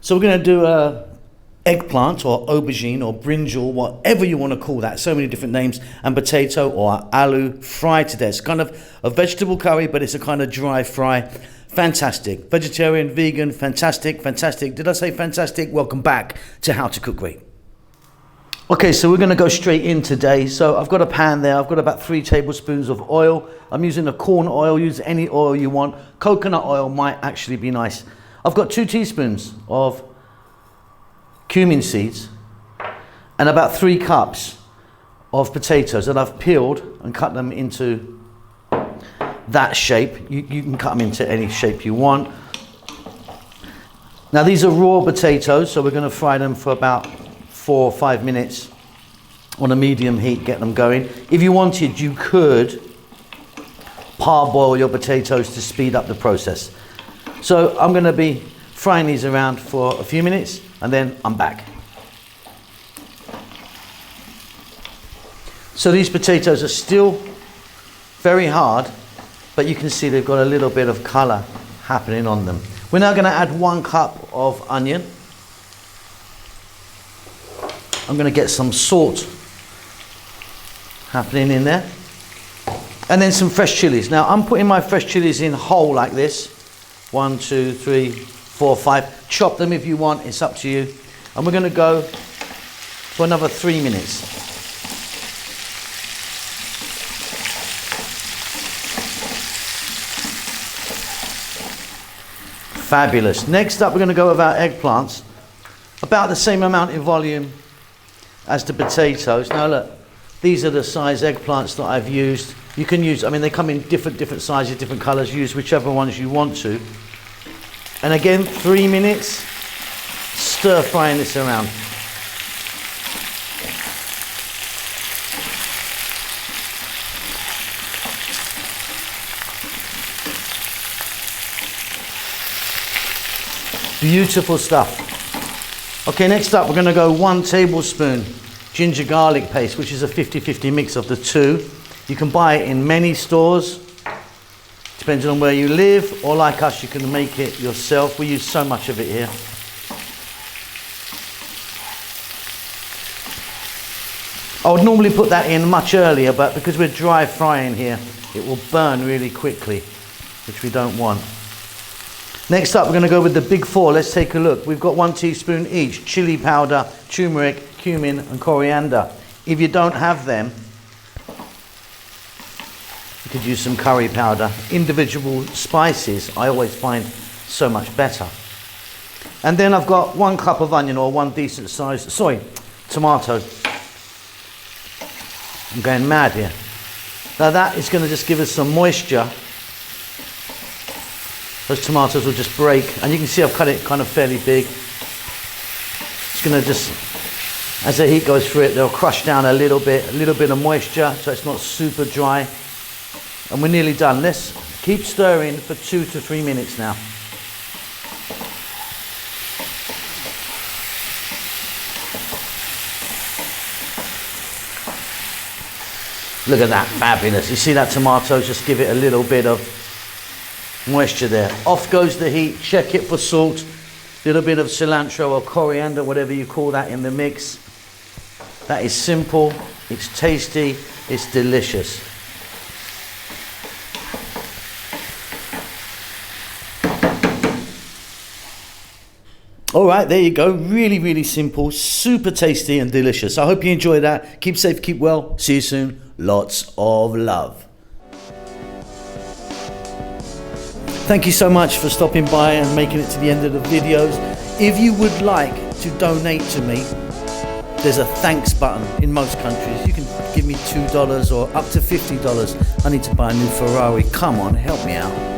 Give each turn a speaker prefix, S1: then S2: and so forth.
S1: So we're going to do a eggplant or aubergine or brinjal, whatever you want to call that. So many different names. And potato or aloo fried to death. It's kind of a vegetable curry, but it's a kind of dry fry. Fantastic. Vegetarian, vegan, fantastic, fantastic. Did I say fantastic? Welcome back to How to Cook Great. Okay, so we're going to go straight in today. So I've got a pan there. I've got about 3 tablespoons of oil. I'm using a corn oil. Use any oil you want. Coconut oil might actually be nice. I've got 2 teaspoons of cumin seeds and about 3 cups of potatoes that I've peeled and cut them into that shape. You can cut them into any shape you want. Now these are raw potatoes, so we're going to fry them for about 4 or 5 minutes on a medium heat, get them going. If you wanted, you could parboil your potatoes to speed up the process. So I'm going to be frying these around for a few minutes and then I'm back. So these potatoes are still very hard, but you can see they've got a little bit of colour happening on them. We're now going to add 1 cup of onion. I'm going to get some salt happening in there. And then some fresh chilies. Now I'm putting my fresh chilies in whole like this. 1, 2, 3, 4, 5. Chop them if you want, it's up to you. And we're going to go for another 3 minutes. Fabulous. Next up, we're going to go with our eggplants. About the same amount in volume as the potatoes. Now look, these are the size eggplants that I've used. You can use, I mean, they come in different sizes, different colours. Use whichever ones you want to. And again, 3 minutes, stir frying this around. Beautiful stuff. Okay, next up we're going to go 1 tablespoon ginger garlic paste, which is a 50-50 mix of the 2. You can buy it in many stores, depending on where you live, or like us, you can make it yourself. We use so much of it here. I would normally put that in much earlier, but because we're dry frying here, it will burn really quickly, which we don't want. Next up, we're going to go with the big 4. Let's take a look. We've got 1 teaspoon each. Chili powder, turmeric, cumin and coriander. If you don't have them, you could use some curry powder. Individual spices, I always find so much better. And then I've got 1 cup of onion or 1 decent size, tomato. I'm going mad here. Now that is going to just give us some moisture. Those tomatoes will just break, and you can see I've cut it kind of fairly big. It's going to just, as the heat goes through it, they'll crush down a little bit of moisture, so it's not super dry. And we're nearly done. Let's keep stirring for 2 to 3 minutes now. Look at that, fabulous. You see that tomato, just give it a little bit of moisture there. Off goes the heat. Check it for salt. Little bit of cilantro or coriander, whatever you call that, in the mix. That is simple, it's tasty, it's delicious. All right, there you go. Really, really simple, super tasty and delicious. I hope you enjoy that. Keep safe, keep well. See you soon. Lots of love. Thank you so much for stopping by and making it to the end of the videos. If you would like to donate to me, there's a thanks button in most countries. You can give me $2 or up to $50. I need to buy a new Ferrari. Come on, help me out.